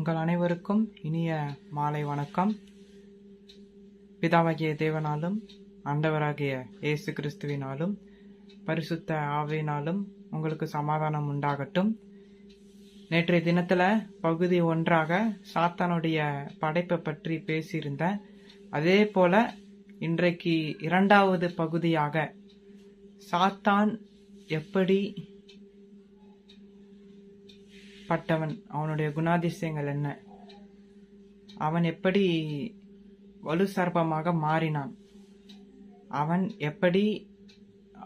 உங்கள் அனைவருக்கும் இனிய மாலை வணக்கம். பிதாவாகிய தேவனாலும் ஆண்டவராகிய இயேசு கிறிஸ்துவினாலும் பரிசுத்த ஆவியினாலும் உங்களுக்கு சமாதானம் உண்டாகட்டும். நேற்றைய தினத்தில் பகுதி 1 சாத்தானுடைய படைப்பை பற்றி பேசியிருந்தேன். அதே போல இன்றைக்கு 2வது பகுதியாக சாத்தான் எப்படி பட்டவன், அவனுடைய குணாதிசயங்கள் என்ன, அவன் எப்படி வலு சர்ப்பமாக மாறினான், அவன் எப்படி,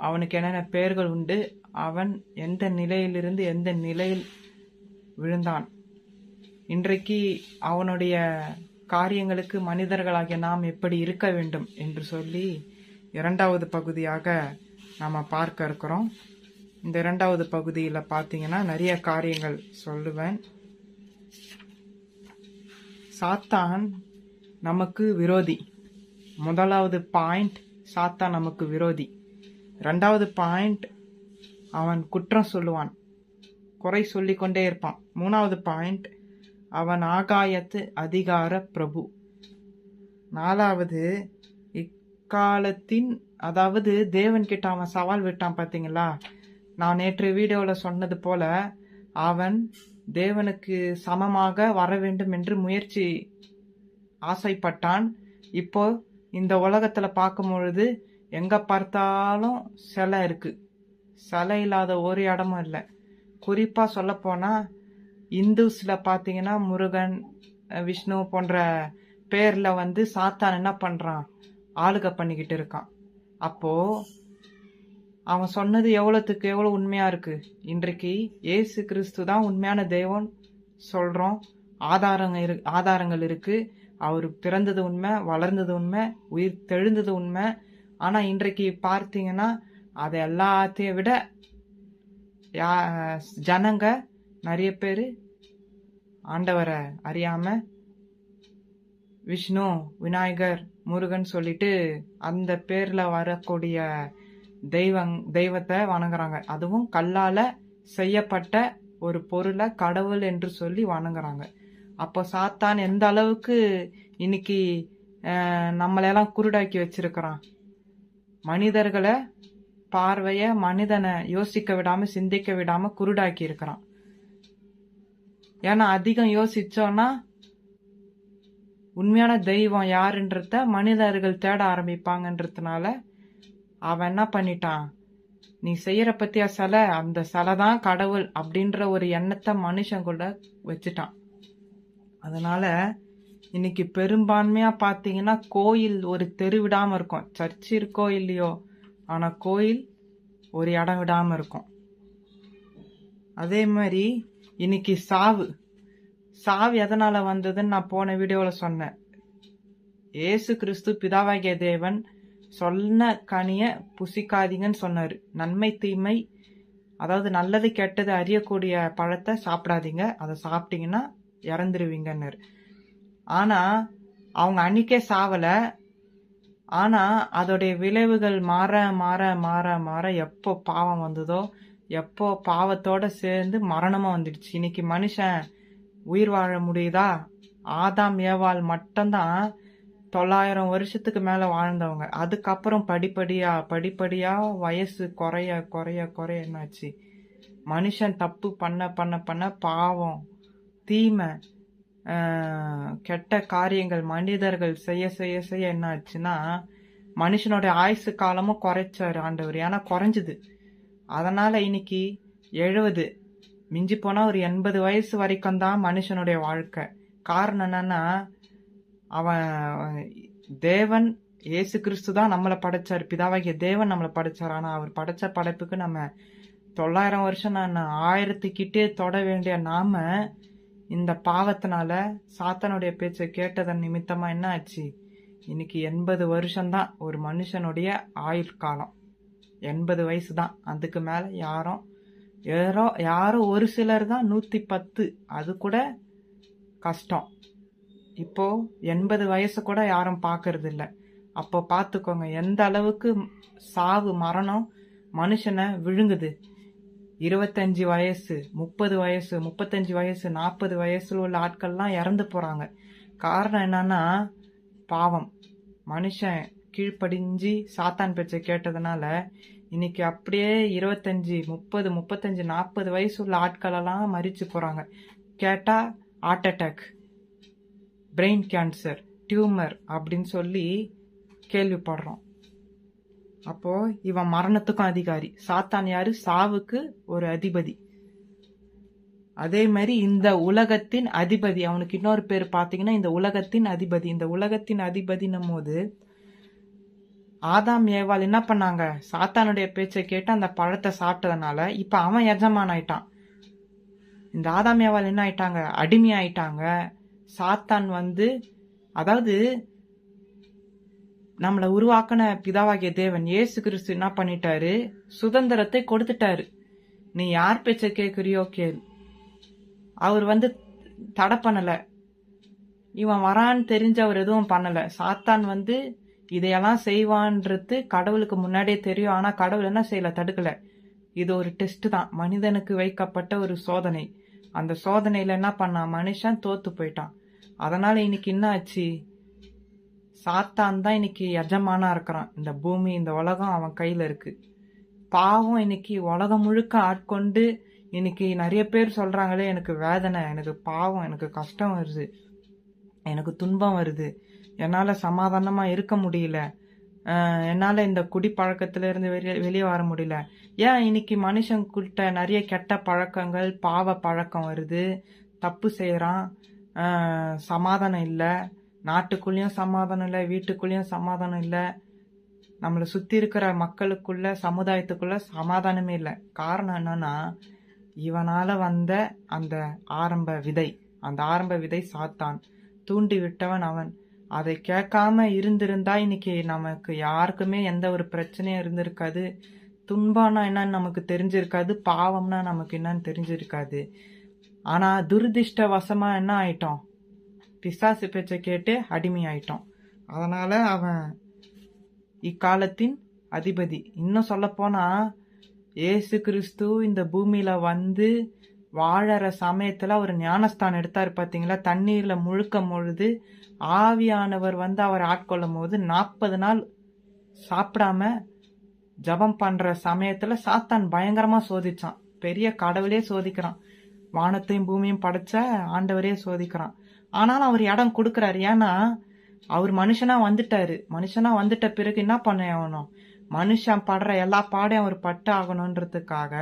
அவனுக்கு என்னென்ன பெயர்கள் உண்டு, அவன் எந்த நிலையிலிருந்து எந்த நிலையில் விழுந்தான், இன்றைக்கு அவனுடைய காரியங்களுக்கு மனிதர்களாகிய நாம் எப்படி இருக்க வேண்டும் என்று சொல்லி 2வது பகுதியாக நாம் பார்க்க இருக்கிறோம். இந்த 2வது பகுதியில் பார்த்தீங்கன்னா நிறைய காரியங்கள் சொல்லுவேன். சாத்தான் நமக்கு விரோதி. முதலாவது பாயிண்ட், சாத்தான் நமக்கு விரோதி. 2வது பாயிண்ட், அவன் குற்றம் சொல்லுவான், குறை சொல்லிக்கொண்டே இருப்பான். 3வது பாயிண்ட், அவன் ஆகாயத்து அதிகார பிரபு. 4வது, இக்காலத்தின், அதாவது தேவன் கிட்ட அவன் சவால் விட்டான். பார்த்தீங்களா, நான் நேற்று வீடியோவில் சொன்னது போல அவன் தேவனுக்கு சமமாக வர வேண்டும் என்று முயற்சி ஆசைப்பட்டான். இப்போ இந்த உலகத்தில் பார்க்கும் பொழுது எங்கே பார்த்தாலும் சிலை இருக்கு. சிலை இல்லாத ஒரு இடமும் இல்லை. குறிப்பாக சொல்லப்போனால் இந்துஸில் பார்த்தீங்கன்னா முருகன், விஷ்ணு போன்ற பேரில் சாத்தான் என்ன பண்ணுறான், ஆளுகை பண்ணிக்கிட்டு இருக்கான். அப்போது அவன் சொன்னது எவ்வளோத்துக்கு எவ்வளோ உண்மையாக இருக்குது. இன்றைக்கு இயேசு கிறிஸ்து தான் உண்மையான தேவன் சொல்கிறோம். ஆதாரங்கள் இருக்குது. அவர் பிறந்தது உண்மை, வளர்ந்தது உண்மை, உயிர் தெழுந்தது உண்மை. ஆனால் இன்றைக்கு பார்த்தீங்கன்னா அதை எல்லாத்தையும் விட ஜனங்க நிறைய பேர் ஆண்டவரை அறியாமல் விஷ்ணு, விநாயகர், முருகன் சொல்லிட்டு அந்த பேரில் வரக்கூடிய தெய்வத்தை வணங்குறாங்க. அதுவும் கல்லால செய்யப்பட்ட ஒரு பொருளை கடவுள் என்று சொல்லி வணங்குறாங்க. அப்போ சாத்தான் எந்த அளவுக்கு இன்னைக்கு நம்மளெல்லாம் குருடாக்கி வச்சிருக்கிறான். மனிதர்களை பார்வைய, மனிதனை யோசிக்க விடாம, சிந்திக்க விடாம குருடாக்கி இருக்கிறான். ஏன்னா அதிகம் யோசிச்சோன்னா உண்மையான தெய்வம் யாருன்றத மனிதர்கள் தேட ஆரம்பிப்பாங்கன்றதுனால அவன் என்ன பண்ணிட்டான், நீ செய்யற பத்தியா சிலை, அந்த சிலை தான் கடவுள் அப்படின்ற ஒரு எண்ணத்தை மனுஷன் கூட வச்சுட்டான். அதனால இன்னைக்கு பெரும்பான்மையா பார்த்தீங்கன்னா கோயில் ஒரு தெரு விடாம இருக்கும். சர்ச்சு இருக்கோ இல்லையோ, ஆனா கோயில் ஒரு இடம் விடாம இருக்கும். அதே மாதிரி இன்னைக்கு சாவு எதனால வந்ததுன்னு நான் போன வீடியோல சொன்னேன். ஏசு கிறிஸ்து பிதாவாகிய தேவன் சொன்ன கனிய புசிக்காதீங்கன்னு சொன்னாரு. நன்மை தீமை, அதாவது நல்லது கெட்டது அறியக்கூடிய பழத்தை சாப்பிடாதீங்க, அதை சாப்பிட்டீங்கன்னா இறந்துருவீங்கன்னாரு. ஆனா அவங்க அன்னைக்கே சாவல. ஆனா அதோடைய விளைவுகள் மாற மாற மாற மாற எப்போ பாவம் வந்ததோ, எப்போ பாவத்தோட சேர்ந்து மரணமா வந்துடுச்சு. இன்னைக்கு மனுஷன் உயிர் வாழ முடியுதா? ஆதாம் ஏவாள் மட்டும்தான் 900 வருஷத்துக்கு மேல வாழ்ந்தவங்க. அதுக்கப்புறம் படிப்படியா வயசு குறைய குறைய குறைய என்னாச்சு, மனுஷன் தப்பு பண்ண பண்ண பண்ண பாவம், தீமை, கெட்ட காரியங்கள் மனிதர்கள் செய்ய செய்ய செய்ய என்ன ஆச்சுன்னா மனுஷனோட ஆயுசு காலமும் குறைச்சாரு ஆண்டவர். ஏன்னா குறைஞ்சுது. அதனால இன்னைக்கு 70, மிஞ்சி போனா ஒரு 80 வயசு வரைக்கும் தான் மனுஷனுடைய வாழ்க்கை. காரணம் என்னன்னா, அவன் தேவன் இயேசு கிறிஸ்து தான் நம்மளை படைச்சார். பிதாவாகிய தேவன் நம்மளை படைச்சார். ஆனா அவர் படைச்ச படைப்புக்கு நம்ம 900 வருஷம், நான் 1000கிட்டே தொட வேண்டிய நாம இந்த பாவத்தினால சாத்தனுடைய பேச்சை கேட்டதன் நிமித்தமா என்ன ஆச்சு, இன்னைக்கு 80 வருஷம்தான் ஒரு மனுஷனுடைய ஆயுள் காலம். 80 வயசு தான். அதுக்கு மேல யாரோ ஒரு சிலர் தான் 110, அது கூட கஷ்டம். இப்போ 80 வயசு கூட யாரும் பார்க்கறது இல்லை. அப்போ பார்த்துக்கோங்க எந்த அளவுக்கு சாவு, மரணம் மனுஷனை விழுங்குது. 25 வயசு, 30 வயசு, 35 வயசு, 40 வயசுல உள்ள ஆட்கள்லாம் இறந்து போறாங்க. காரணம் என்னன்னா பாவம். மனுஷன் கீழ்ப்படிஞ்சு சாத்தான் பேச்சை கேட்டதுனால இன்னைக்கு அப்படியே 25, 30, 35, 40 வயசு உள்ள ஆட்களெல்லாம் மரிச்சு போறாங்க. கேட்டா heart attack, brain cancer, tumour அப்படின்னு சொல்லி கேள்விப்படுறோம். அப்போ இவன் மரணத்துக்கும் அதிகாரி. சாத்தான் யாரு? சாவுக்கு ஒரு அதிபதி. அதே மாதிரி இந்த உலகத்தின் அதிபதி, அவனுக்கு இன்னொரு பேர் பாத்தீங்கன்னா இந்த உலகத்தின் அதிபதி. இந்த உலகத்தின் அதிபதினும் போது ஆதாம் ஏவாள் என்ன பண்ணாங்க? சாத்தானுடைய பேச்சை கேட்டு அந்த பழத்தை சாப்பிட்டதுனால இப்ப அவன் எஜமான் ஆயிட்டான். இந்த ஆதாம் ஏவாள் என்ன ஆயிட்டாங்க? அடிமை ஆயிட்டாங்க. சாத்தான் அதாவது நம்மளை உருவாக்கின பிதாவாகிய தேவன் இயேசு கிறிஸ்து என்ன பண்ணிட்டாரு? சுதந்திரத்தை கொடுத்துட்டாரு. நீ யார் பேச்ச கேட்குறியோ கேள். அவர் தடை பண்ணல. இவன் வரான்னு தெரிஞ்ச அவர் எதுவும் பண்ணல. சாத்தான் இதையெல்லாம் செய்வான்றது கடவுளுக்கு முன்னாடியே தெரியும். ஆனா கடவுள் என்ன செய்யல? தடுக்கல. இது ஒரு டெஸ்ட் தான், மனிதனுக்கு வைக்கப்பட்ட ஒரு சோதனை. அந்த சோதனையில என்ன பண்ணான்? மனுஷன் தோத்து போயிட்டான். அதனால இன்னைக்கு என்ன ஆச்சு? சாத்தான் தான் இன்னைக்கு எஜமானா இருக்கிறான். இந்த பூமி, இந்த உலகம் அவன் கையில இருக்கு. பாவம் இன்னைக்கு உலகம் முழுக்க ஆட்கொண்டு இன்னைக்கு நிறைய பேர் சொல்றாங்களே, எனக்கு வேதனை, எனக்கு பாவம், எனக்கு கஷ்டம் வருது, எனக்கு துன்பம் வருது, என்னால சமாதானமா இருக்க முடியல, என்னால இந்த குடி பழக்கத்துல இருந்து வெளியே வர முடியல. ஏன் இன்னைக்கு மனுஷங்கிட்ட நிறைய கெட்ட பழக்கங்கள், பாவ பழக்கம் வருது, தப்பு செய்யறான், சமாதானம் இல்லை, நாட்டுக்குள்ளேயும் சமாதானம் இல்லை, வீட்டுக்குள்ளேயும் சமாதானம் இல்லை, நம்மளை சுத்தி இருக்கிற மக்களுக்குள்ள, சமுதாயத்துக்குள்ள சமாதானமே இல்லை. காரணம் என்னன்னா இவனால வந்த அந்த ஆரம்ப விதை, அந்த ஆரம்ப விதை சாத்தான், தூண்டி விட்டவன் அவன். அதை கேட்காம இருந்திருந்தா இன்னைக்கு நமக்கு யாருக்குமே எந்த ஒரு பிரச்சனையும் இருந்திருக்காது. துன்பம்னா என்னன்னு நமக்கு தெரிஞ்சிருக்காது, பாவம்னா நமக்கு என்னன்னு தெரிஞ்சிருக்காது. ஆனா துரதிர்ஷ்டவசமா என்ன ஆயிட்டோம்? பிசாசு பேச்சை கேட்டு அடிமை ஆயிட்டோம். அதனால அவன் இக்காலத்தின் அதிபதி. இன்னும் சொல்ல போனா ஏசு கிறிஸ்து இந்த பூமியில வாழற சமயத்துல ஒரு ஞானஸ்தானம் எடுத்தாரு பாத்தீங்களா? தண்ணீர்ல முழுக்கும் பொழுது ஆவியானவர் அவர் ஆட்கொள்ளும் போது 40 நாள் சாப்பிடாம ஜபம் பண்ற சமயத்துல சாத்தான் பயங்கரமா சோதிச்சான். பெரிய கடவுளே சோதிக்கிறான். வானத்தையும் பூமியும் படைச்ச ஆண்டவரே சோதிக்கிறான். ஆனாலும் அவர் இடம் கொடுக்கறாரு. ஏன்னா அவர் மனுஷனா வந்துட்டாரு. மனுஷனா வந்துட்ட பிறகு என்ன பண்ண ஆகணும்? மனுஷன் படுற எல்லா பாடையும் அவர் பட்டு ஆகணும்ன்றதுக்காக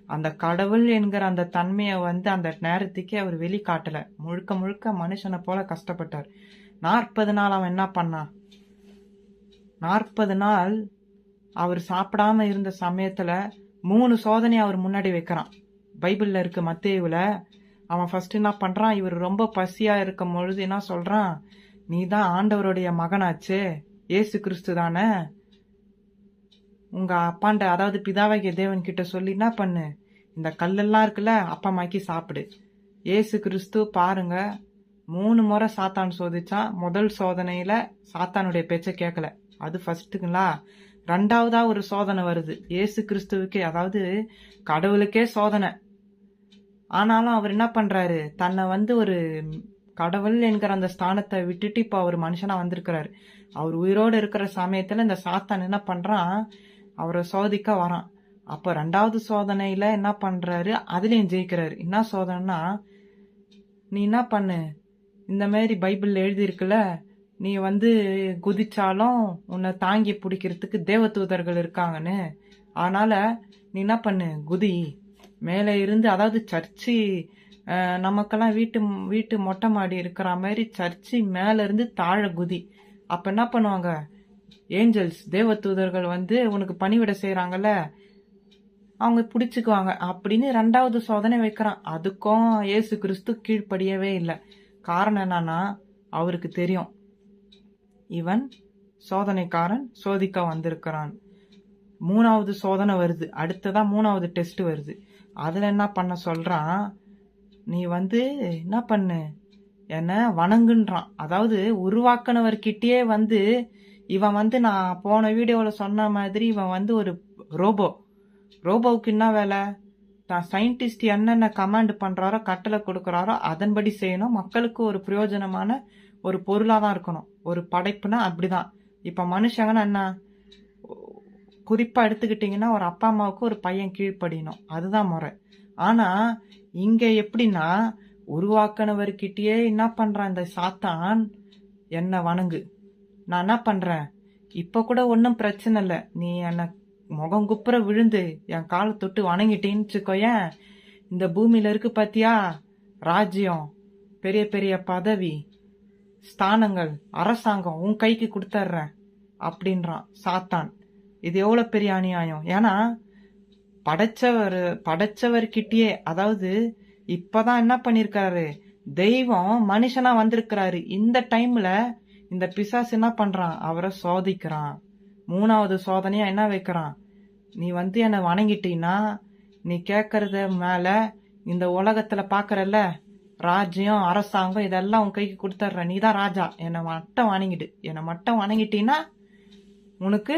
அந்த கடவுள் என்கிற அந்த தன்மையை அந்த நேரத்துக்கே அவர் வெளிக்காட்டல. முழுக்க முழுக்க மனுஷனை போல கஷ்டப்பட்டார். 40 நாள் அவன் என்ன பண்ணான்? 40 நாள் அவர் சாப்பிடாம இருந்த சமயத்துல 3 சோதனை அவர் முன்னாடி வைக்கிறான். பைபிள்ல இருக்கு, மத்தேயுல. அவன் ஃபர்ஸ்ட் என்ன பண்றான்? இவர் ரொம்ப பசியா இருக்கும் பொழுது என்ன சொல்றான்? நீ தான் ஆண்டவருடைய மகனாச்சே, ஏசு கிறிஸ்து தானே, உங்க அப்பாண்ட, அதாவது பிதாவாகிய தேவன் கிட்ட சொல்லி என்ன பண்ணு, இந்த கல்லெல்லாம் இருக்குல்ல அப்பமாக்கி சாப்பிடு. ஏசு கிறிஸ்து பாருங்க 3 முறை சாத்தான் சோதிச்சான். முதல் சோதனையில சாத்தானுடைய பேச்ச கேட்கல, அது ஃபர்ஸ்ட்டுங்களா. 2வதா ஒரு சோதனை வருது ஏசு கிறிஸ்துவுக்கே, அதாவது கடவுளுக்கே சோதனை. ஆனாலும் அவர் என்ன பண்றாரு? தன்னை ஒரு கடவுள் என்கிற அந்த ஸ்தானத்தை விட்டுட்டு இப்ப அவர் மனுஷனா வந்திருக்கிறாரு. அவர் உயிரோடு இருக்கிற சமயத்துல இந்த சாத்தான் என்ன பண்றான்? அவரை சோதிக்க வரான். அப்ப 2வது சோதனையில என்ன பண்றாரு? அதுலயும் ஜெயிக்கிறாரு. என்ன சோதனைனா, நீ என்ன பண்ணு, இந்த மாதிரி பைபிள்ல எழுதி இருக்குல்ல, நீ குதிச்சாலும் உன்னை தாங்கி பிடிக்கிறதுக்கு தேவதூதர்கள் இருக்காங்கன்னு, அதனால நீ என்ன பண்ணு, குதி மேல இருந்து. அதாவது சர்ச்சு நமக்கெல்லாம் வீட்டு மொட்டை மாடி இருக்கிற மாதிரி சர்ச்சு மேல இருந்து தாழ குதி. அப்ப என்ன பண்ணுவாங்க? ஏஞ்சல்ஸ், தேவதூதர்கள் உனக்கு பணிவிட செய்யறாங்கல்ல, அவங்க பிடிச்சுக்குவாங்க அப்படின்னு 2வது சோதனை வைக்கிறான். அதுக்கும் ஏசு கிறிஸ்து கீழ்ப்படியவே இல்லை. காரணம் என்னன்னா அவருக்கு தெரியும் இவன் சோதனைக்காரன், சோதிக்க வந்திருக்கிறான். 3வது சோதனை வருது. அடுத்ததா 3வது டெஸ்ட் வருது. அதுல என்ன பண்ண சொல்றான்? நீ என்ன பண்ணு, என்ன வணங்குன்றான். அதாவது உருவாக்குனவர்கிட்டயே இவன் நான் போன வீடியோல சொன்ன மாதிரி இவன் ஒரு ரோபோவுக்கு என்ன வேலை? சயின்டிஸ்ட் என்னென்ன கமாண்ட் பண்றாரோ, கட்டளை கொடுக்கறாரோ அதன்படி செய்யணும். மக்களுக்கு ஒரு பிரயோஜனமான ஒரு பொருளா தான் இருக்கணும். ஒரு படைப்புனா அப்படிதான். இப்ப மனுஷங்கன்னா என்ன, குறிப்பா எடுத்துக்கிட்டீங்கன்னா ஒரு அப்பா அம்மாவுக்கு ஒரு பையன் கீழ்ப்படியணும், அதுதான் முறை. ஆனா இங்க எப்படின்னா, உருவாக்குனவர்கிட்டயே என்ன பண்றான் இந்த சாத்தான், என்ன வணங்கு, நான் என்ன பண்றேன், இப்ப கூட ஒன்றும் பிரச்சனை இல்லை, நீ என்ன முகம் குப்புற விழுந்து என் காலை தொட்டு வணங்கிட்டேன்னு வச்சுக்கோயேன், இந்த பூமியில இருக்கு பாத்தியா ராஜ்யம், பெரிய பெரிய பதவி, ஸ்தானங்கள், அரசாங்கம் உன் கைக்கு கொடுத்துட்றேன் அப்படின்றான் சாத்தான். இது எவ்வளவு பெரிய அநியாயம். ஏன்னா படைச்சவர்கிட்டயே, அதாவது இப்பதான் என்ன பண்ணிருக்காரு, தெய்வம் மனுஷனா வந்திருக்கிறாரு. இந்த டைம்ல இந்த பிசாசு என்ன பண்றான், அவரை சோதிக்கிறான். 3வது சோதனையா என்ன வைக்கிறான், நீ என்ன வணங்கிட்டீன்னா நீ கேட்கறத மேல இந்த உலகத்துல பாக்குறல்ல ராஜ்யம், அரசாங்கம், இதெல்லாம் உன் கைக்கு கொடுத்துட்ற, நீ தான் ராஜா, என்னை மட்டும் வணங்கிடு, என்னை மட்டும் வணங்கிட்டீன்னா உனக்கு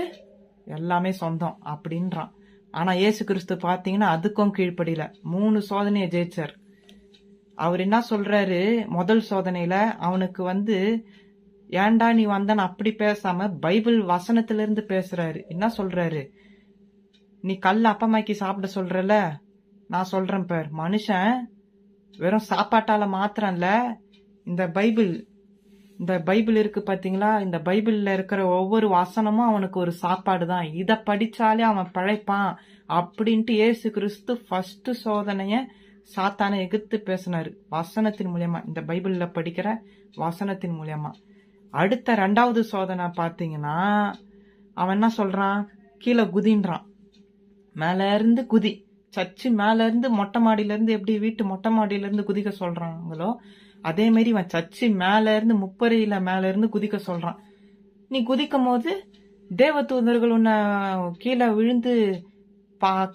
எல்லாமே சொந்தம் அப்படின்றான். ஆனா இயேசு கிறிஸ்து பாத்தீங்கன்னா அதுக்கும் கீழ்ப்படியில 3 சோதனையை ஜெயிச்சார். அவர் என்ன சொல்றாரு, முதல் சோதனையில அவனுக்கு ஏன்டா நீ வந்தான்னு அப்படி பேசாம பைபிள் வசனத்திலிருந்து பேசுறாரு. என்ன சொல்றாரு, நீ கல்ல அப்பமாக்கி சாப்பிட சொல்றல, நான் சொல்றேன் பார், மனுஷன் வெறும் சாப்பாட்டால மாத்திரம் இல்ல, இந்த பைபிள் இருக்கு பாத்தீங்களா, இந்த பைபிள்ல இருக்கிற ஒவ்வொரு வசனமும் அவனுக்கு ஒரு சாப்பாடு தான், இத படிச்சாலே அவன் பிழைப்பான் அப்படின்ட்டு இயேசு கிறிஸ்து ஃபர்ஸ்ட் சோதனைய சாத்தானை எதிர்த்து பேசினாரு வசனத்தின் மூலியமா, இந்த பைபிள்ல படிக்கிற வசனத்தின் மூலியமா. அடுத்த 2வது சோதனை பாத்தீங்கன்னா அவன் என்ன சொல்றான், கீழே குதின்றான், மேல இருந்து குதி, சர்ச்சு மேல இருந்து மொட்டை மாடியில இருந்து எப்படி வீட்டு மொட்டை மாடியில இருந்து குதிக்க சொல்றாங்களோ அதே மாதிரி இவன் சர்ச்சு மேல இருந்து முப்பரையில மேல இருந்து குதிக்க சொல்றான். நீ குதிக்கும் போது தேவ தூதர்கள் உன்னை கீழே விழுந்து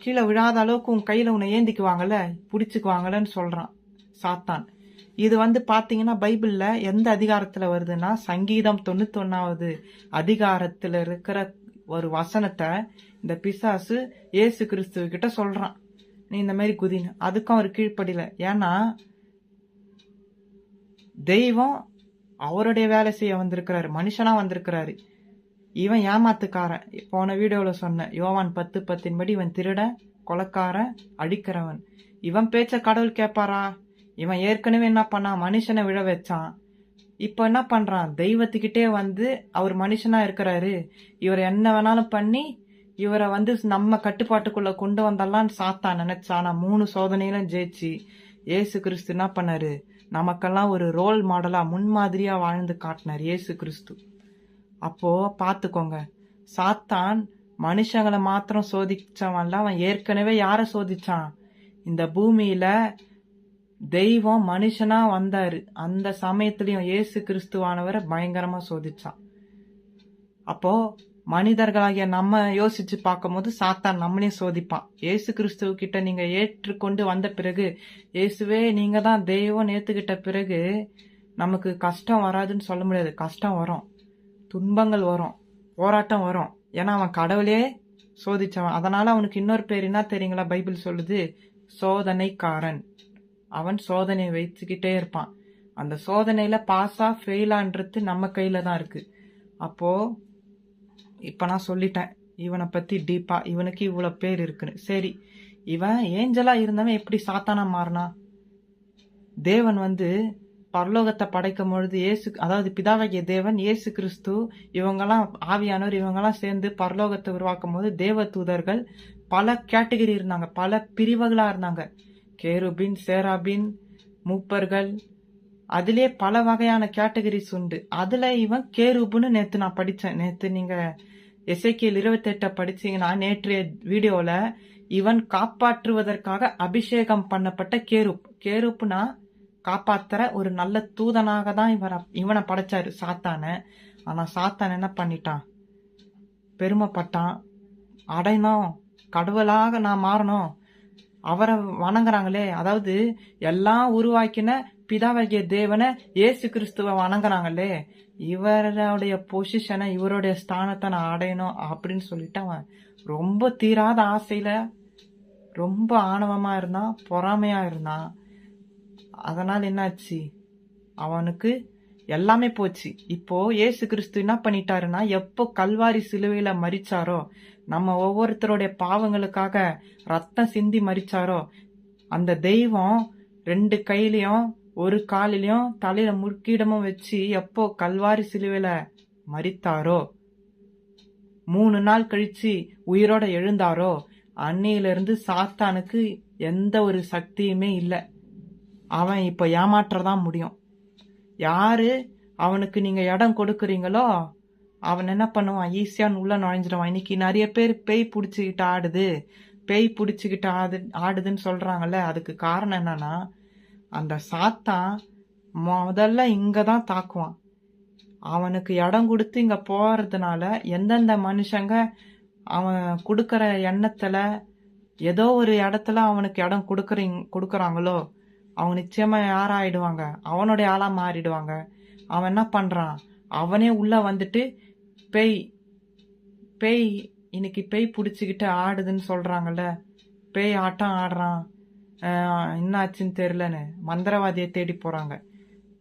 கீழே விழாத அளவுக்கு உன் கையில உன்னை ஏந்திக்குவாங்கல்ல, பிடிச்சுக்குவாங்கன்னு சொல்றான் சாத்தான். இது பாத்தீங்கன்னா பைபிள்ல எந்த அதிகாரத்துல வருதுன்னா, சங்கீதம் 91வது அதிகாரத்துல இருக்கிற ஒரு வசனத்தை இந்த பிசாசு இயேசு கிறிஸ்துவ கிட்ட சொல்றான், நீ இந்த மாதிரி குதின்னு. அதுக்கும் அவர் கீழ்ப்படியில. ஏன்னா தெய்வம் அவருடைய வேலை செய்ய வந்திருக்கிறாரு, மனுஷனா வந்திருக்கிறாரு. இவன் ஏமாத்துக்காரன். போன வீடியோல சொன்ன யோவான் 10:10 படி இவன் திருடன், கொலைக்காரன், அடிக்கிறவன். இவன் பேச்ச கடவுள் கேட்பாரா? இவன் ஏற்கனவே என்ன பண்ணான், மனுஷனை விழ வச்சான். இப்ப என்ன பண்றான், தெய்வத்துக்கிட்டே அவர் மனுஷனா இருக்கிறாரு, இவர் என்ன வேணாலும் பண்ணி இவரை நம்ம கட்டுப்பாட்டுக்குள்ள கொண்டு வந்தலான்னு சாத்தான் நினைச்சானா. 3 சோதனையிலும் ஜெயிச்சு இயேசு கிறிஸ்து என்ன பண்ணாரு, நமக்கெல்லாம் ஒரு ரோல் மாடலா முன்மாதிரியா வாழ்ந்து காட்டினார் இயேசு கிறிஸ்து. அப்போ பாத்துக்கோங்க, சாத்தான் மனுஷங்களை மாத்திரம் சோதிச்சவன்ல, அவன் ஏற்கனவே யார சோதிச்சான், இந்த பூமியில தெய்வம் மனுஷனா வந்தாரு, அந்த சமயத்திலயும் இயேசு கிறிஸ்துவானவரை பயங்கரமா சோதிச்சான். அப்போ மனிதர்களாகிய நம்ம யோசிச்சு பார்க்கும் போது சாத்தான் நம்மளையும் சோதிப்பான். இயேசு கிறிஸ்துவ கிட்ட நீங்க ஏற்றுக்கொண்டு வந்த பிறகு, இயேசுவே நீங்க தான் தெய்வம் ஏத்துக்கிட்ட பிறகு நமக்கு கஷ்டம் வராதுன்னு சொல்ல முடியாது. கஷ்டம் வரும், துன்பங்கள் வரும், போராட்டம் வரும். ஏன்னா அவன் கடவுளே சோதிச்சவன். அதனால அவனுக்கு இன்னொரு பேர் என்ன தெரியுங்களா, பைபிள் சொல்லுது, சோதனைக்காரன். அவன் சோதனை வச்சுக்கிட்டே இருப்பான். அந்த சோதனையில பாஸா ஃபெயிலான்றது நம்ம கையில தான் இருக்கு. அப்போ இப்ப நான் சொல்லிட்டேன் இவனை பத்தி டீப்பா, இவனுக்கு இவ்வளவு பேர் இருக்குன்னு. சரி, இவன் ஏஞ்சலா இருந்தவன் எப்படி சாத்தானா மாறினா? தேவன் பரலோகத்தை படைக்கும் பொழுது அதாவது பிதாவாகிய தேவன், இயேசு கிறிஸ்து, இவங்கெல்லாம் ஆவியானவர், இவங்கெல்லாம் சேர்ந்து பரலோகத்தை உருவாக்கும் போது தேவ தூதர்கள் பல கேட்டகரி இருந்தாங்க, பல பிரிவுகளா இருந்தாங்க. கேருபின், சேராபின், மூப்பர்கள், அதிலே பல வகையான கேட்டகரிஸ் உண்டு. அதுல இவன் கேருபுன்னு நேத்து நான் படிச்சேன். நேத்து நீங்க எசேக்கியேல் 28 படிச்சீங்கன்னா, நேற்றைய வீடியோல இவன் காப்பாற்றுவதற்காக அபிஷேகம் பண்ணப்பட்ட கேருப். கேருப்னா காப்பாத்துற ஒரு நல்ல தூதனாக தான் இவனை படைச்சாரு சாத்தான. ஆனா சாத்தான் என்ன பண்ணிட்டான், பெருமைப்பட்டான். அடையணும், கடவுளாக நான் மாறணும், அவரை வணங்குறாங்களே, அதாவது எல்லாம் உருவாக்கின பிதாவாகிய தேவனை இயேசு கிறிஸ்துவ வணங்குறாங்களே, இவருடைய பொசிஷனை, இவருடைய ஸ்தானத்தை நான் அடையணும் அப்படின்னு சொல்லிட்டு அவன் ரொம்ப தீராத ஆசையில ரொம்ப ஆணவமா இருந்தான், பொறாமையா இருந்தான். அதனால என்னாச்சு, அவனுக்கு எல்லாமே போச்சு. இப்போ இயேசு கிறிஸ்து என்ன பண்ணிட்டாருன்னா, எப்போ கல்வாரி சிலுவையில மரிச்சாரோ, நம்ம ஒவ்வொருத்தருடைய பாவங்களுக்காக ரத்தம் சிந்தி மரிச்சாரோ, அந்த தெய்வம் 2 கையிலயும் 1 காலிலையும் தலையில முற்கிடமும் வச்சு எப்போ கல்வாரி சிலுவையில மரித்தாரோ, 3 நாள் கழிச்சு உயிரோட எழுந்தாரோ, அன்னையிலிருந்து சாத்தானுக்கு எந்த ஒரு சக்தியுமே இல்லை. அவன் இப்ப ஏமாற்றதான் முடியும். யாரு அவனுக்கு நீங்க இடம் கொடுக்குறீங்களோ அவன் என்ன பண்ணுவான், ஈஸியான்னு உள்ள நுழைஞ்சிடுவான். இன்னைக்கு நிறைய பேர் பேய் பிடிச்சிக்கிட்டு ஆடுது, பேய் பிடிச்சிக்கிட்டு ஆடுதுன்னு சொல்றாங்கல்ல. அதுக்கு காரணம் என்னன்னா, அந்த சாத்தான் முதல்ல இங்கதான் தாக்குவான். அவனுக்கு இடம் கொடுத்து இங்க போறதுனால எந்தெந்த மனுஷங்க அவன் கொடுக்கற எண்ணத்துல ஏதோ ஒரு இடத்துல அவனுக்கு இடம் கொடுக்கறாங்களோ அவங்க நிச்சயமா யாராயிடுவாங்க, அவனுடைய ஆளா மாறிடுவாங்க. அவன் என்ன பண்றான், அவனே உள்ள வந்துட்டு பேய் பேய் இன்னைக்கு பேய் பிடிச்சிக்கிட்டு ஆடுதுன்னு சொல்றாங்கல்ல, பேய் ஆட்டம் ஆடுறான், என்ன ஆச்சுன்னு தெரியலன்னு மந்திரவாதியை தேடி போறாங்க,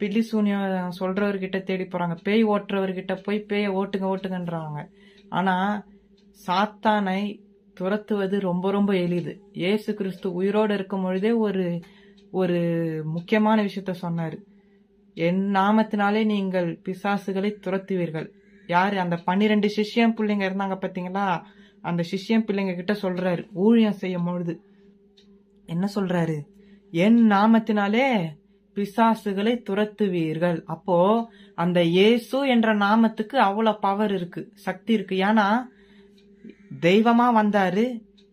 பில்லி சூனியம் சொல்றவர்கிட்ட தேடி போறாங்க, பேய் ஓட்டுறவர்கிட்ட போய் பேயை ஓட்டுங்க ஓட்டுங்கன்றாங்க. ஆனா சாத்தானை துரத்துவது ரொம்ப ரொம்ப எளிது. இயேசு கிறிஸ்து உயிரோடு இருக்கும் பொழுதே ஒரு முக்கியமான விஷயத்த சொன்னாரு, என் நாமத்தினாலே நீங்கள் பிசாசுகளை துரத்துவீர்கள். யாரு, அந்த 12 சிஷ்யம் பிள்ளைங்க இருந்தாங்க பாத்தீங்களா, அந்த சிஷ்யம் பிள்ளைங்க கிட்ட சொல்றாரு, ஊழியம் செய்யும் பொழுது என்ன சொல்றாரு, என் நாமத்தினாலே பிசாசுகளை துரத்துவீர்கள். அப்போ அந்த இயேசு என்ற நாமத்துக்கு அவ்வளவு பவர் இருக்கு, சக்தி இருக்கு. ஏன்னா தெய்வமா வந்தாரு,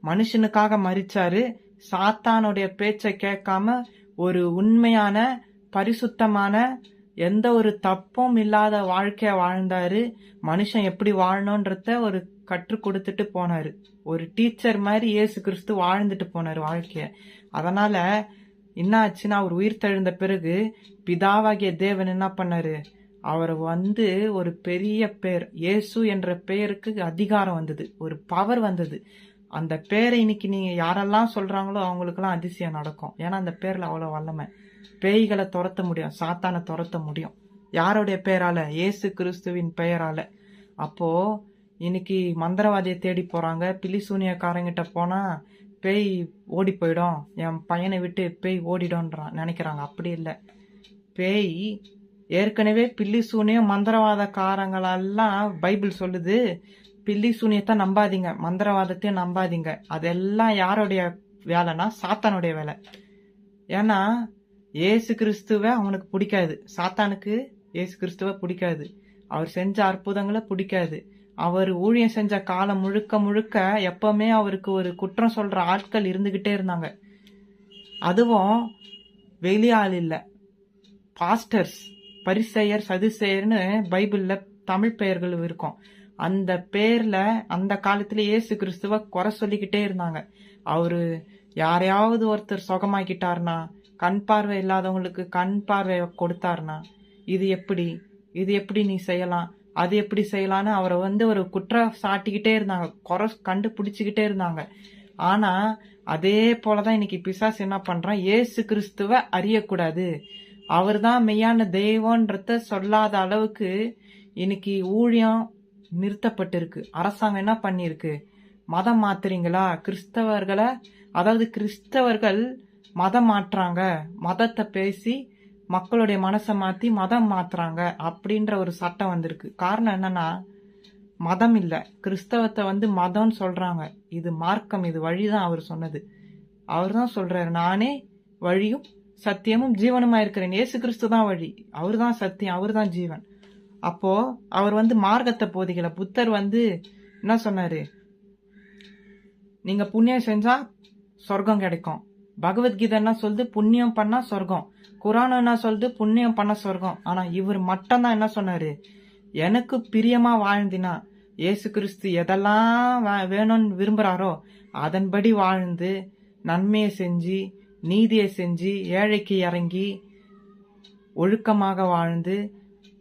மனுஷனுக்காக மரிச்சாரு, சாத்தானுடைய பேச்சை கேட்காம ஒரு உண்மையான பரிசுத்தமான எந்த ஒரு தப்பும் இல்லாத வாழ்க்கைய வாழ்ந்தாரு. மனுஷன் எப்படி வாழணும்ன்றத ஒரு கற்றுக் கொடுத்துட்டு போனாரு. ஒரு டீச்சர் மாதிரி இயேசு கிறிஸ்து வாழ்ந்துட்டு போனாரு வாழ்க்கைய. அதனால என்ன ஆச்சுன்னா, அவர் உயிர் தெழுந்த பிறகு பிதாவாகிய தேவன் என்ன பண்ணாரு, அவர் ஒரு பெரிய பேர், இயேசு என்ற பெயருக்கு அதிகாரம் வந்தது, ஒரு பவர் வந்தது. அந்த பேரை இன்னைக்கு நீங்க யாரெல்லாம் சொல்றாங்களோ அவங்களுக்கெல்லாம் அதிசயம் நடக்கும். ஏன்னா அந்த பேர்ல அவ்வளவு வல்லமை. பேய்களை துரத்த முடியும், சாத்தானை துரத்த முடியும். யாருடைய பெயரால, இயேசு கிறிஸ்துவின் பெயரால. அப்போ இன்னைக்கு மந்திரவாதியை தேடி போறாங்க, பில்லி சூனியக்காரங்கிட்ட போனா பேய் ஓடி போயிடும், என் பையனை விட்டு பேய் ஓடிடும்ன்றான் நினைக்கிறாங்க. அப்படி இல்லை. பேய் ஏற்கனவே பில்லி சூனியம் மந்திரவாதக்காரங்களெல்லாம் பைபிள் சொல்லுது, பில்லி சூனியத்தை நம்பாதீங்க, மந்திரவாதத்தையும் நம்பாதீங்க. அதெல்லாம் யாருடைய வேலைன்னா சாத்தானுடைய வேலை. ஏன்னா ஏசு கிறிஸ்துவ அவனுக்கு பிடிக்காது, சாத்தானுக்கு ஏசு கிறிஸ்துவ பிடிக்காது, அவர் செஞ்ச அற்புதங்களை பிடிக்காது. அவர் ஊழியம் செஞ்ச காலம் முழுக்க முழுக்க எப்பவுமே அவருக்கு ஒரு குற்றம் சொல்ற ஆட்கள் இருந்துகிட்டே இருந்தாங்க. அதுவும் வெளியாள் இல்ல, பாஸ்டர்ஸ், பரிசேயர், சதுசேயர்னு பைபிள்ல தமிழ் பெயர்கள் இருக்கும். அந்த பேர்ல அந்த காலத்துல இயேசு கிறிஸ்துவ குறை சொல்லிக்கிட்டே இருந்தாங்க. அவரு யாரையாவது ஒருத்தர் சுகமாக்கிட்டாருனா, கண் பார்வை இல்லாதவங்களுக்கு கண் பார்வை கொடுத்தாருனா, இது எப்படி நீ செய்யலாம், அது எப்படி செய்யலான்னு அவரை ஒரு குற்றம் சாட்டிக்கிட்டே இருந்தாங்க, குறை கண்டுபிடிச்சுக்கிட்டே இருந்தாங்க. ஆனா அதே போலதான் இன்னைக்கு பிசாசு என்ன பண்றான், இயேசு கிறிஸ்துவ அறியக்கூடாது, அவர் தான் மெய்யான தெய்வம்ன்றத சொல்லாத அளவுக்கு இன்னைக்கு ஊழியம் நிறுத்தப்பட்டிருக்கு. அரசாங்கம் என்ன பண்ணிருக்கு, மதம் மாத்துறீங்களா கிறிஸ்தவர்களை, அதாவது கிறிஸ்தவர்கள் மதம் மாற்றாங்க, மதத்தை பேசி மக்களுடைய மனசை மாத்தி மதம் மாத்துறாங்க அப்படின்ற ஒரு சட்டம் வந்திருக்கு. காரணம் என்னன்னா, மதம் இல்ல, கிறிஸ்தவத்தை மதம்னு சொல்றாங்க. இது மார்க்கம், இது வழிதான். அவர் சொன்னது, அவர் தான் சொல்றாரு, நானே வழியும் சத்தியமும் ஜீவனுமா இருக்கிறேன். இயேசு கிறிஸ்து தான் வழி, அவர் தான் சத்தியம், அவர் தான் ஜீவன். அப்போ அவர் மார்க்கத்தை போதிக்கல. புத்தர் என்ன சொன்னாரு, நீங்க புண்ணியம் செஞ்சா சொர்க்கம் கிடைக்கும். பகவத்கீதை என்ன சொல்லுது, புண்ணியம் பண்ணா சொர்க்கம். குரான் என்ன சொல்லுது, புண்ணியம் பண்ண சொர்க்கம். ஆனா இவர் மட்டும்தான் என்ன சொன்னாரு, எனக்கு பிரியமா வாழ்ந்தினா, இயேசு கிறிஸ்து எதெல்லாம் வேணும்னு விரும்புறாரோ அதன்படி வாழ்ந்து, நன்மையை செஞ்சு, நீதியை செஞ்சு, ஏழைக்கு இறங்கி, ஒழுக்கமாக வாழ்ந்து,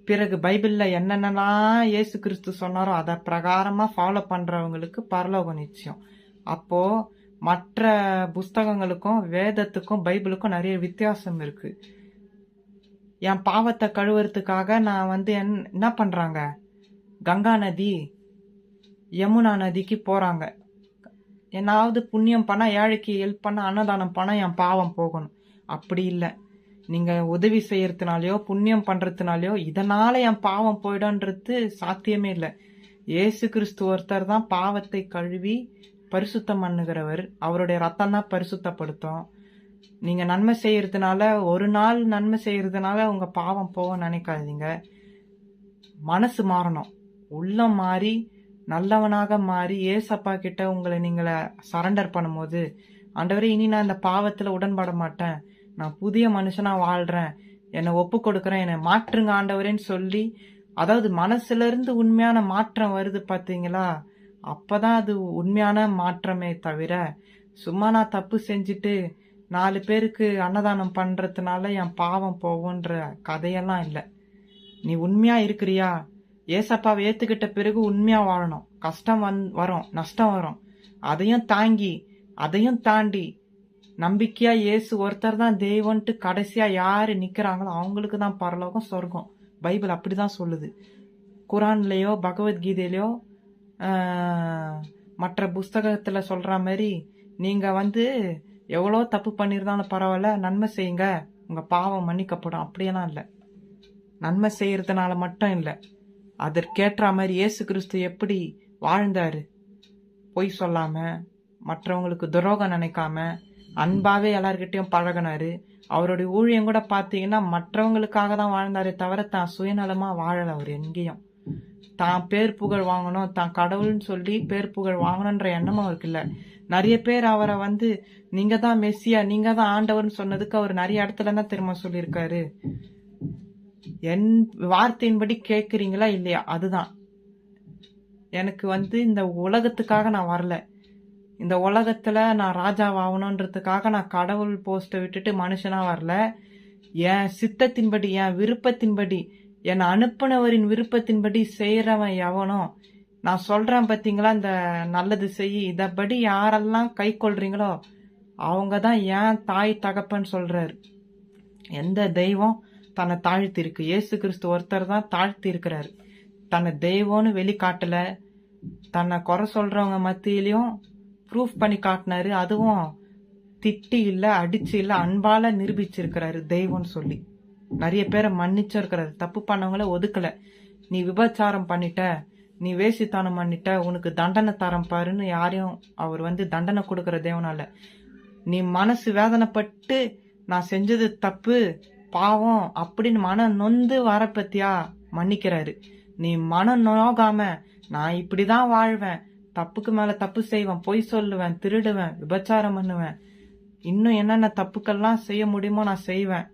பிறகு பைபிள்ல என்னென்னலாம் இயேசு கிறிஸ்து சொன்னாரோ அதை பிரகாரமா ஃபாலோ பண்றவங்களுக்கு பரலோகம் நிச்சயம். அப்போ மற்ற புஸ்தகங்களுக்கும் வேதத்துக்கும் பைபிளுக்கும் நிறைய வித்தியாசம் இருக்கு. என் பாவத்தை கழுவுறதுக்காக நான் வந்து என்ன பண்றாங்க, கங்கா நதி யமுனா நதிக்கு போறாங்க. என்னாவது புண்ணியம் பண்ணா, ஏழைக்கு ஹெல்ப் பண்ண, அன்னதானம் பண்ணா என் பாவம் போகணும். அப்படி இல்லை. நீங்க உதவி செய்யறதுனாலயோ புண்ணியம் பண்றதுனாலயோ இதனால என் பாவம் போயிடும்ன்றது சாத்தியமே இல்லை. இயேசு கிறிஸ்து ஒருத்தர் தான் பாவத்தை கழுவி பரிசுத்தம் பண்ணுகிறவர். அவருடைய ரத்தம் தான் பரிசுத்தப்படுத்தும். நீங்க நன்மை செய்யறதுனால, ஒரு நாள் நன்மை செய்யறதுனால உங்க பாவம் போக நினைக்காதீங்க. மனசு மாறணும். உள்ளம் மாறி நல்லவனாக மாறி ஏசப்பா கிட்ட உங்களை நீங்களை சரண்டர் பண்ணும்போது, ஆண்டவரே இனி நான் இந்த பாவத்துல உடன்பட மாட்டேன், நான் புதிய மனுஷனா வாழ்றேன், என்னை ஒப்பு கொடுக்கறேன், என்னை மாற்றுங்க ஆண்டவரேன்னு சொல்லி, அதாவது மனசுல இருந்து உண்மையான மாற்றம் வருது பாத்தீங்களா, அப்பதான் அது உண்மையான மாற்றமே தவிர, சும்மா நான் தப்பு செஞ்சுட்டு 4 பேருக்கு அன்னதானம் பண்றதுனால என் பாவம் போகுன்ற கதையெல்லாம் இல்லை. நீ உண்மையா இருக்கிறியா, ஏசப்பாவை ஏத்துக்கிட்ட பிறகு உண்மையா வாழணும். கஷ்டம் வரும், நஷ்டம் வரும், அதையும் தாங்கி அதையும் தாண்டி நம்பிக்கையா இயேசு ஒருத்தர் தான் தெய்வன்ட்டு கடைசியா யாரு நிக்கிறாங்களோ அவங்களுக்கு தான் பரலோகம் சொர்க்கம். பைபிள் அப்படிதான் சொல்லுது. குரான்லயோ பகவத்கீதையிலயோ மற்ற புஸ்தகத்துல சொல்ற மாதிரி நீங்க வந்து எவ்வளோ தப்பு பண்ணியிருந்தாலும் பரவாயில்ல, நன்மை செய்யுங்க, உங்க பாவம் மன்னிக்கப்படும். அப்படியெல்லாம் இல்லை. நன்மை செய்யறதுனால மட்டும் இல்லை, அதற்கேற்ற மாதிரி இயேசு கிறிஸ்து எப்படி வாழ்ந்தாரு, பொய் சொல்லாம, மற்றவங்களுக்கு துரோகம் நினைக்காம, அன்பாவே எல்லார்கிட்டையும் பழகினாரு. அவருடைய ஊழியம் கூட பாத்தீங்கன்னா மற்றவங்களுக்காக தான் வாழ்ந்தாரே தவிர தான் சுயநலமா வாழல. அவர் எங்கேயும் தான் பேர் புகழ் வாங்கணும், தான் கடவுள்னு சொல்லி பேர் புகழ் வாங்கணுன்ற எண்ணமும் அவருக்கு இல்ல. நிறைய பேர் அவரை வந்து நீங்க தான் மெஸ்ஸியா, நீங்க தான் ஆண்டவர்னு சொன்னதுக்கு அவர் நிறைய இடத்துல தான் திரும்ப சொல்லியிருக்காரு, என் வார்த்தையின்படி கேக்குறீங்களா இல்லையா, அதுதான் எனக்கு வந்து இந்த உலகத்துக்காக நான் வரல, இந்த உலகத்துல நான் ராஜாவாகணுன்றதுக்காக நான் கடவுள் போஸ்ட விட்டுட்டு மனுஷனா வரல. என் சித்தத்தின்படி, என் விருப்பத்தின்படி, என்னை அனுப்புனவரின் விருப்பத்தின்படி செய்யறவன் எவனோ, நான் சொல்றேன் பாத்தீங்களா, இந்த நல்லது செய்ய இதபடி யாரெல்லாம் கை கொள்றீங்களோ அவங்கதான் ஏன் தாய் தகப்பன்னு சொல்றாரு. எந்த தெய்வம் தன்னை தாழ்த்தி இருக்கு, இயேசு கிறிஸ்து ஒருத்தர் தான் தாழ்த்தி இருக்கிறாரு. தன்னை தெய்வம்னு வெளிக்காட்டல, தன்னை குறை சொல்றவங்க மத்தியிலையும் ப்ரூஃப் பண்ணி காட்டினாரு. அதுவும் திட்டி இல்ல, அடிச்சு இல்ல, அன்பால நிரூபிச்சிருக்கிறாரு தெய்வம்னு சொல்லி. நிறைய பேரை மன்னிச்சிருக்கிறாரு, தப்பு பண்ணவங்கள ஒதுக்கல. நீ விபச்சாரம் பண்ணிட்ட, நீ வேசித்தனம் பண்ணிட்ட, உனக்கு தண்டனை தரம் பாருன்னு யாரையும் அவர் வந்து தண்டனை கொடுக்கற தேவனால. நீ மனசு வேதனைப்பட்டு நான் செஞ்சது தப்பு பாவம் அப்படின்னு மன நொந்து வர பத்தியா மன்னிக்கிறாரு. நீ மனம் நோகாம நான் இப்படிதான் வாழ்வேன், தப்புக்கு மேல தப்பு செய்வேன், பொய் சொல்லுவேன், திருடுவேன், விபச்சாரம் பண்ணுவேன், இன்னும் என்னென்ன தப்புக்கெல்லாம் செய்ய முடியுமோ நான் செய்வேன்,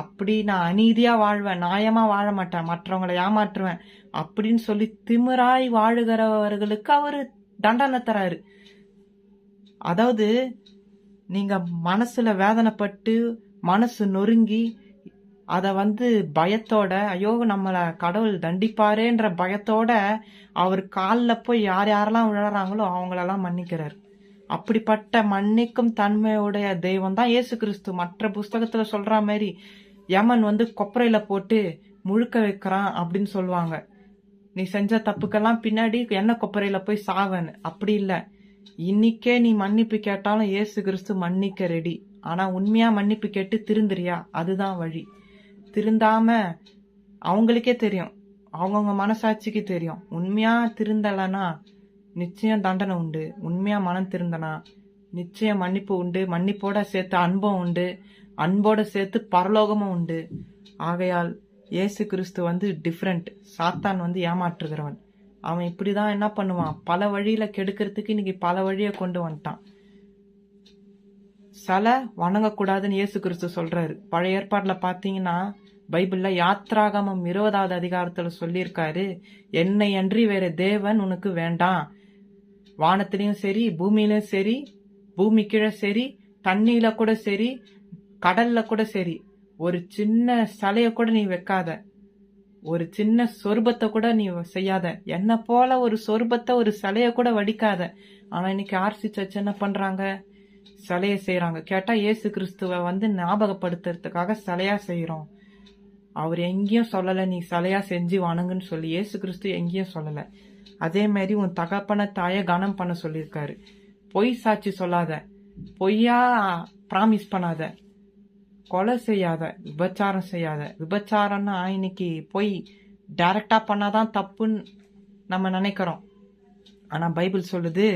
அப்படி நான் அநீதியா வாழ்வேன், நியாயமா வாழ மாட்டேன், மற்றவங்களை ஏமாற்றுவேன் அப்படின்னு சொல்லி திமிராய் வாழுகிறவர்களுக்கு அவரு தண்டனை தராரு. அதாவது நீங்க மனசுல வேதனைப்பட்டு மனசு நொறுங்கி அத வந்து பயத்தோட, ஐயோ நம்மள கடவுள் தண்டிப்பாரேன்ற பயத்தோட அவர் காலில் போய் யார் யாரெல்லாம் விழறாங்களோ அவங்களெல்லாம் மன்னிக்கிறார். அப்படிப்பட்ட மன்னிக்கும் தன்மையுடைய தெய்வம் தான் இயேசு கிறிஸ்து. மற்ற புஸ்தகத்துல சொல்ற மாதிரி யமன் வந்து கொப்பரையில போட்டு முழுக்க வைக்கிறான் அப்படின்னு சொல்லுவாங்க. நீ செஞ்ச தப்புக்கெல்லாம் பின்னாடி என்ன கொப்பரையில போய் சாவன்னு. அப்படி இல்ல, இன்னைக்கே நீ மன்னிப்பு கேட்டாலும் இயேசு கிறிஸ்து மன்னிக்க ரெடி. ஆனா உண்மையா மன்னிப்பு கேட்டு திருந்துறியா, அதுதான் வழி. திருந்தாம அவங்களுக்கே தெரியும், அவங்கவுங்க மனசாட்சிக்கு தெரியும், உண்மையா திருந்தலனா நிச்சயம் தண்டனை உண்டு, உண்மையா மனம் திருந்தனா நிச்சயம் மன்னிப்பு உண்டு, மன்னிப்போட சேர்த்து அன்பும் உண்டு, அன்போட சேர்த்து பரலோகமும் உண்டு. ஆகையால் இயேசு கிறிஸ்து வந்து டிஃப்ரெண்ட். சாத்தான் வந்து ஏமாற்றுகிறவன். அவன் இப்படிதான் என்ன பண்ணுவான், பல வழியில கெடுக்கிறதுக்கு இன்னைக்கு பல வழியை கொண்டு வந்துட்டான். சிலை வணங்கக்கூடாதுன்னு இயேசு கிறிஸ்து சொல்றாரு. பழைய ஏற்பாடுல பாத்தீங்கன்னா பைபிள்ல யாத்ராகமம் 20வது அதிகாரத்துல சொல்லியிருக்காரு, என்னை அன்றி வேற தேவன் உனக்கு வேண்டாம். வானத்திலயும் சரி, பூமியிலும் சரி, பூமி கீழே சரி, தண்ணியில கூட சரி, கடல்ல கூட சரி, ஒரு சின்ன சிலைய கூட நீ வைக்காத. ஒரு சின்ன சொர்பத்தை கூட நீ செய்யாத, என்ன போல ஒரு சொர்பத்தை ஒரு சிலைய கூட வடிக்காத. ஆனா இன்னைக்கு ஆர்சி சர்ச் என்ன பண்றாங்க, சிலைய செய்யறாங்க. கேட்டா இயேசு கிறிஸ்துவ ஞாபகப்படுத்துறதுக்காக சிலையா செய்யறோம். அவர் எங்கேயும் சொல்லல நீ சிலையா செஞ்சு வணங்குன்னு சொல்லி. இயேசு கிறிஸ்து எங்கேயும் சொல்லல. அதே மாதிரி உன் தகப்பன தாய கனம் பண்ண சொல்லியிருக்காரு. பொய் சாட்சி சொல்லாத, பொய்யா ப்ராமிஸ் பண்ணாத, கொலை செய்யாத, விபச்சாரம் செய்யாத. விபச்சாரம்னா இன்னைக்கு போய் டைரக்டா பண்ணாதான் தப்புன்னு நம்ம நினைக்கிறோம். ஆனா பைபிள் சொல்லுது,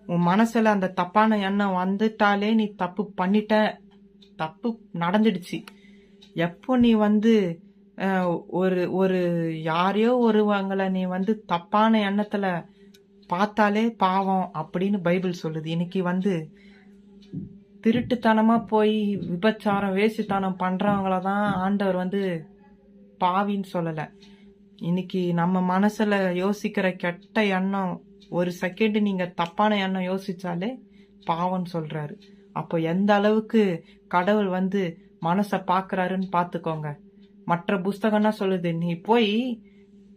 உன் மனசுல அந்த தப்பான எண்ணம் வந்துட்டாலே நீ தப்பு பண்ணிட்ட, தப்பு நடந்துடுச்சு. எப்போ நீ ஒரு ஒரு யாரையோ ஒருவங்களை நீ தப்பான எண்ணத்துல பார்த்தாலே பாவம் அப்படின்னு பைபிள் சொல்லுது. இன்னைக்கு திருட்டுத்தனமா போய் விபச்சாரம் வேசித்தனம் பண்றவங்களதான் ஆண்டவர் பாவின்னு சொல்லல. இன்னைக்கு நம்ம மனசுல யோசிக்கிற கெட்ட எண்ணம், ஒரு செகண்ட் நீங்க தப்பான எண்ணம் யோசிச்சாலே பாவம்னு சொல்றாரு. அப்போ எந்த அளவுக்கு கடவுள் மனசை பாக்குறாருன்னு பாத்துக்கோங்க. மற்ற புஸ்தகம்னா சொல்லுது நீ போய்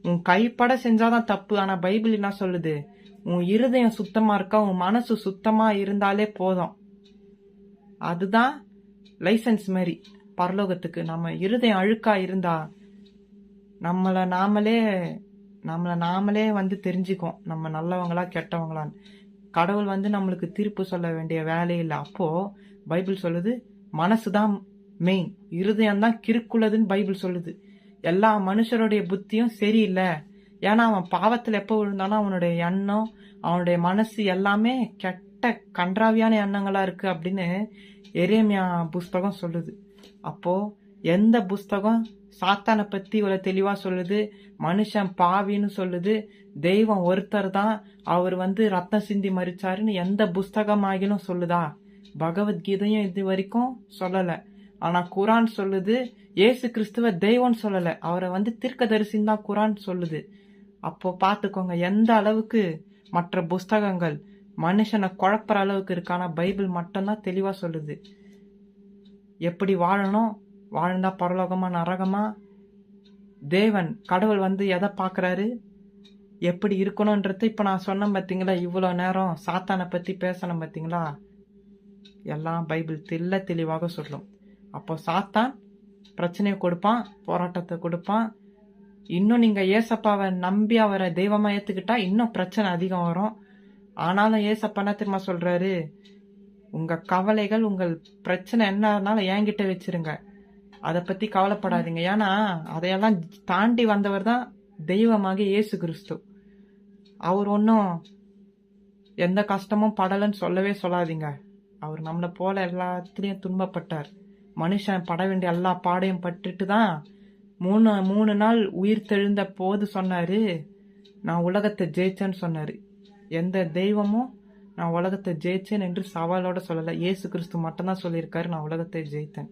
உன் கைப்பட செஞ்சாதான் தப்பு. ஆனா பைபிள் என்ன சொல்லுது, உன் இருதயம் சுத்தமா இருக்கா, உன் மனசு சுத்தமா இருந்தாலே போதும். அதுதான் லைசன்ஸ் மாதிரி பரலோகத்துக்கு. நம்ம இருதயம் அழுக்கா இருந்தா நம்மள நாமளே தெரிஞ்சுக்கோம் நம்ம நல்லவங்களா கெட்டவங்களான்னு. கடவுள் நம்மளுக்கு தீர்ப்பு சொல்ல வேண்டிய வேலையில்லை. அப்போ பைபிள் சொல்லுது மனசுதான் மெயின், இருதயம் தான் கிறுக்குள்ளதுன்னு பைபிள் சொல்லுது. எல்லா மனுஷருடைய புத்தியும் சரியில்லை. ஏன்னா அவன் பாவத்துல எப்ப விழுந்தானோ அவனுடைய எண்ணம், அவனுடைய மனசு எல்லாமே கெட்ட கன்றாவியான எண்ணங்களா இருக்கு அப்படின்னு எரேமியா புஸ்தகம் சொல்லுது. அப்போ எந்த புஸ்தகம் சாத்தானை பத்தி இவ்வளவு தெளிவா சொல்லுது, மனுஷன் பாவின்னு சொல்லுது, தெய்வம் ஒருத்தர் தான், அவர் ரத்தம் சிந்தி மரிச்சாருன்னு எந்த புஸ்தகமாகிலும் சொல்லுதா? பகவத்கீதையும் இது வரைக்கும் சொல்லல. ஆனா குரான் சொல்லுது இயேசு கிறிஸ்துவ தெய்வம் சொல்லல, அவரை தீர்க்கதரிசின்னு தான் குரான் சொல்லுது. அப்போ பாத்துக்கோங்க எந்த அளவுக்கு மற்ற புஸ்தகங்கள் மனுஷனை குழப்பற அளவுக்கு இருக்கான. பைபிள் மட்டும்தான் தெளிவா சொல்லுது எப்படி வாழணும், வாழ்ந்தா பரலோகமா நரகமா, தேவன் கடவுள் எதை பாக்குறாரு, எப்படி இருக்கணும்ன்றது. இப்ப நான் சொன்னேன் பாத்தீங்களா, இவ்வளவு நேரம் சாத்தானை பத்தி பேசணும் பாத்தீங்களா, எல்லாம் பைபிள் தெளிவாக சொல்லும். அப்போ சாத்தான் பிரச்சனையை கொடுப்பான், போராட்டத்தை கொடுப்பான். இன்னும் நீங்க ஏசப்பாவை நம்பி அவரை தெய்வமா ஏத்துக்கிட்டா இன்னும் பிரச்சனை அதிகம் வரும். ஆனாலும் ஏசப்பா என்ன தெரியுமா சொல்றாரு, உங்க கவலைகள் உங்கள் பிரச்சனை என்ன இருந்தாலும் என்கிட்ட வச்சிருங்க, அதை பத்தி கவலைப்படாதீங்க. ஏன்னா அதையெல்லாம் தாண்டி வந்தவர் தான் தெய்வமாக இயேசு கிறிஸ்து. அவர் ஒன்னும் எந்த கஷ்டமும் படலன்னு சொல்லவே சொல்லாதீங்க. அவர் நம்மளை போல எல்லாத்துலயும் துன்பப்பட்டார். மனுஷன் பட வேண்டிய எல்லா பாடையும் பட்டுட்டு தான் மூணு நாள் உயிர் தெழுந்த போது சொன்னாரு, நான் உலகத்தை ஜெயிச்சேன்னு சொன்னாரு. எந்த தெய்வமும் நான் உலகத்தை ஜெயிச்சேன் என்று சவாலோட சொல்லல. இயேசு கிறிஸ்து மட்டும்தான் சொல்லியிருக்காரு நான் உலகத்தை ஜெயித்தேன்.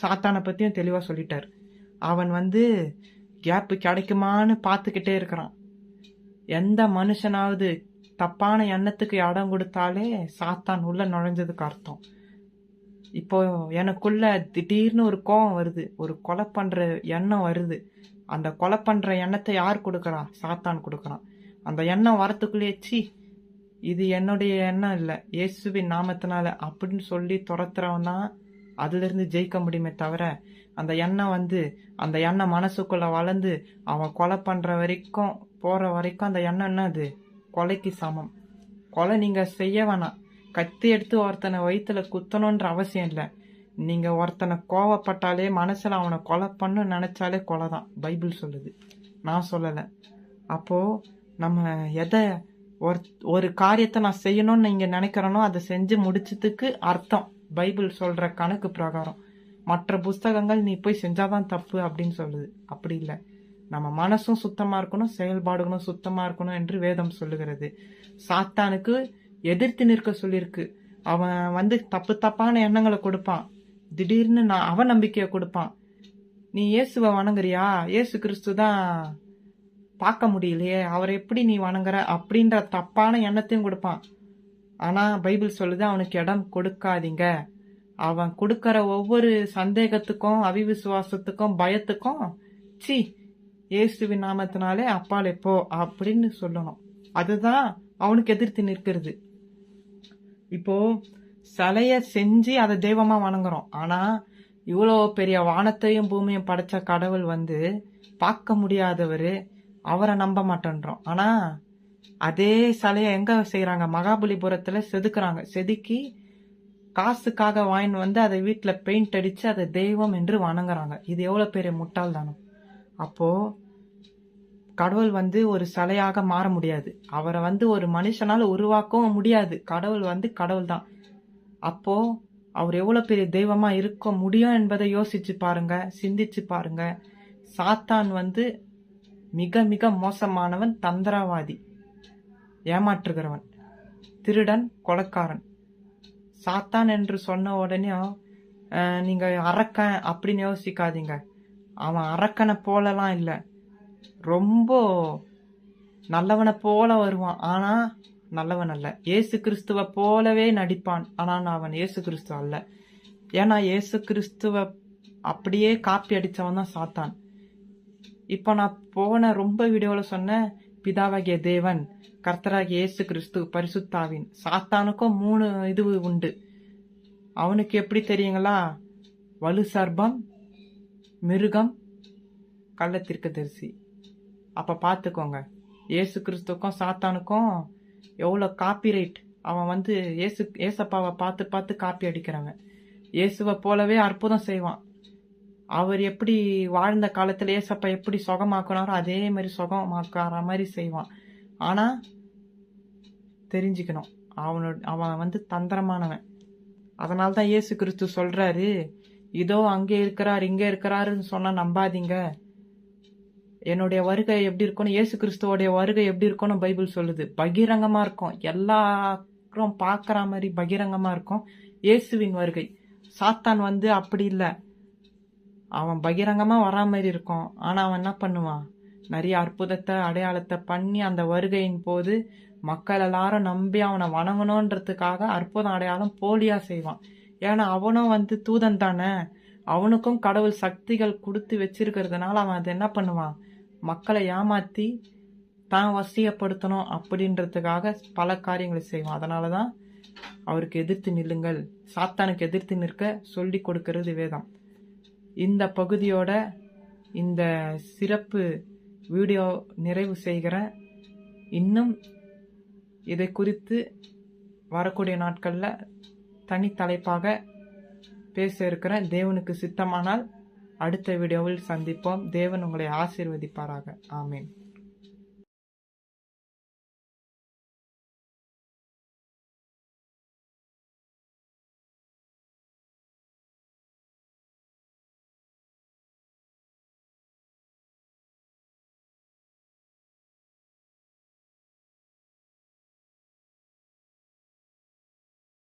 சாத்தானை பத்தியும் தெளிவா சொல்லிட்டாரு. அவன் கேப் கிடைக்குமான்னு பார்த்துக்கிட்டே இருக்கிறான். எந்த மனுஷனாவது தப்பான எண்ணத்துக்கு இடம் கொடுத்தாலே சாத்தான் உள்ள நுழைஞ்சதுக்கு அர்த்தம். இப்போ எனக்குள்ள திடீர்னு ஒரு கோபம் வருது, ஒரு கொலை பண்ற எண்ணம் வருது. அந்த கொலை பண்ற எண்ணத்தை யார் கொடுக்கறான்? சாத்தான் கொடுக்கறான். அந்த எண்ணம் வரத்துக்குள்ளேயே சி இது என்னுடைய எண்ணம் இல்ல, இயேசுவின் நாமத்தினால அப்படின்னு சொல்லி துரத்துறவன் தான் அதுல இருந்து ஜெயிக்க முடியுமே தவிர, அந்த எண்ணம் அந்த எண்ணம் மனசுக்குள்ள வளர்ந்து அவன் கொலை பண்ற வரைக்கும் போற வரைக்கும் அந்த எண்ணம் என்னது? கொலைக்கு சமம். கொலை நீங்க செய்ய வேணாம், கத்தி எடுத்து ஒருத்தனை வயிற்றுல குத்தணும்ன்ற அவசியம் இல்லை. நீங்க ஒருத்தனை கோவப்பட்டாலே மனசுல அவனை கொலை பண்ணு நினைச்சாலே கொலை தான், பைபிள் சொல்லுது, நான் சொல்லல. அப்போ நம்ம எதை ஒரு காரியத்தை நான் செய்யணும்னு நீங்க நினைக்கிறனோ அதை செஞ்சு முடிச்சதுக்கு அர்த்தம் பைபிள் சொல்ற கணக்கு பிரகாரம். மற்ற புஸ்தகங்கள் நீ போய் செஞ்சாதான் தப்பு அப்படின்னு சொல்லுது. அப்படி இல்லை, நம்ம மனசும் சுத்தமா இருக்கணும், செயல்பாடுகளும் சுத்தமா இருக்கணும் என்று வேதம் சொல்லுகிறது. சாத்தானுக்கு எதிர்த்து நிற்க சொல்லியிருக்கு. அவன் தப்பான எண்ணங்களை கொடுப்பான், திடீர்னு அவநம்பிக்கைய கொடுப்பான். நீ இயேசுவை வணங்குறியா, இயேசு கிறிஸ்து தான் பார்க்க முடியலையே, அவரை எப்படி நீ வணங்குற அப்படின்ற தப்பான எண்ணத்தையும் கொடுப்பான். ஆனா பைபிள் சொல்லுது அவனுக்கு இடம் கொடுக்காதீங்க, அவன் கொடுக்கற ஒவ்வொரு சந்தேகத்துக்கும் அவிவிசுவாசத்துக்கும் பயத்துக்கும் சி இயேசுவின் நாமத்தினாலே அப்பாலே போ அப்படின்னு சொல்லணும். அதுதான் அவனுக்கு எதிர்த்து நிற்கிறது. இப்போ சிலைய செஞ்சு அதை தெய்வமா வணங்குறோம். ஆனா இவ்வளோ பெரிய வானத்தையும் பூமியும் படைச்ச கடவுள் பார்க்க முடியாதவரு, அவரை நம்ப மாட்டேன்றோம். ஆனா அதே சிலைய எங்க செய்யறாங்க? மகாபலிபுரத்துல செதுக்குறாங்க. செதுக்கி காசுக்காக வாங்கின்னு அதை வீட்டுல பெயிண்ட் அடிச்சு அதை தெய்வம் என்று வணங்குறாங்க. இது எவ்வளவு பெரிய முட்டாள் தானோ. அப்போ கடவுள் ஒரு சிலையாக மாற முடியாது. அவரை ஒரு மனுஷனால உருவாக்கவும் முடியாது. கடவுள் கடவுள் தான். அப்போ அவர் எவ்வளவு பெரிய தெய்வமா இருக்க முடியும் என்பதை யோசிச்சு பாருங்க, சிந்திச்சு பாருங்க. சாத்தான் மிக மிக மோசமானவன், தந்திரவாதி, ஏமாற்றுகிறவன், திருடன், கொலைக்காரன். சாத்தான் என்று சொன்ன உடனே நீங்க அரக்கன் அப்படின்னு யோசிக்காதீங்க. அவன் அரக்கனை போலலாம் இல்லை, ரொம்ப நல்லவனை போல வருவான். ஆனா நல்லவன் அல்ல. இயேசு கிறிஸ்துவ போலவே நடிப்பான். ஆனா அவன் இயேசு கிறிஸ்துவ அல்ல. ஏன்னா இயேசு கிறிஸ்துவ அப்படியே காப்பி அடிச்சவன் தான் சாத்தான். இப்ப நான் போன ரொம்ப வீடியோல சொன்ன பிதாவாகிய தேவன், கர்த்தராகிய இயேசு கிறிஸ்து, பரிசுத்தாவின். சாத்தானுக்கும் 3 இது உண்டு. அவனுக்கு எப்படி தெரியுங்களா? வலு சர்பம், மிருகம், கள்ளத்தீர்க்கதரிசி. அப்ப பாத்துக்கோங்க, இயேசு கிறிஸ்துக்கும் சாத்தானுக்கும் எவ்வளவு காப்பிரைட். அவன் ஏசப்பாவை பார்த்து பார்த்து காப்பி அடிக்கிறவன். இயேசுவை போலவே அற்புதம் செய்வான். அவர் எப்படி வாழ்ந்த காலத்துல ஏசப்பா எப்படி சுகமாக்குனாரோ அதே மாதிரி சுகமாக்குற மாதிரி செய்வான். ஆனா தெரிஞ்சுக்கணும், அவன் தந்திரமானவன். அதனால்தான் இயேசு கிறிஸ்து சொல்றாரு, இதோ அங்கே இருக்கிறார் இங்கே இருக்கிறாருன்னு சொன்னா நம்பாதீங்க. என்னுடைய வருகை எப்படி இருக்கணும், இயேசு கிறிஸ்துவோடைய வருகை எப்படி இருக்கணும் பைபிள் சொல்லுது. பகிரங்கமா இருக்கும், எல்லாரும் பாக்குற மாதிரி பகிரங்கமா இருக்கும் இயேசுவின் வருகை. சாத்தான் அப்படி இல்ல, அவன் பகிரங்கமா வரா மாதிரி இருக்கும். ஆனா அவன் என்ன பண்ணுவான்? நிறைய அற்புதத்தை அடையாளத்தை பண்ணி அந்த வருகையின் போது மக்கள் எல்லாரும் நம்பி அவனை வணங்கணும்ன்றதுக்காக அற்புதம் அடையாளம் போலியா செய்வான். ஏன்னா அவனும் தூதன் தானே, அவனுக்கும் கடவுள் சக்திகள் கொடுத்து வச்சிருக்கிறதுனால அவன் அதை என்ன பண்ணுவான்? மக்களை ஏமாத்தி தான் வசியப்படுத்தணும் அப்படின்றதுக்காக பல காரியங்களை செய்வான். அதனாலதான் அவருக்கு எதிர்த்து நில்லுங்கள், சாத்தானுக்கு எதிர்த்து நிற்க சொல்லி கொடுக்கிறது வேதம். இந்த பகுதியோட இந்த சிறப்பு வீடியோ நிறைவு செய்கிறேன். இன்னும் இதை குறித்து வரக்கூடிய நாட்கள்ல தனித்தலைப்பாக பேச இருக்கிறேன். தேவனுக்கு சித்தமானால் அடுத்த வீடியோவில் சந்திப்போம். தேவன் உங்களை ஆசீர்வதிப்பாராக. ஆமேன்.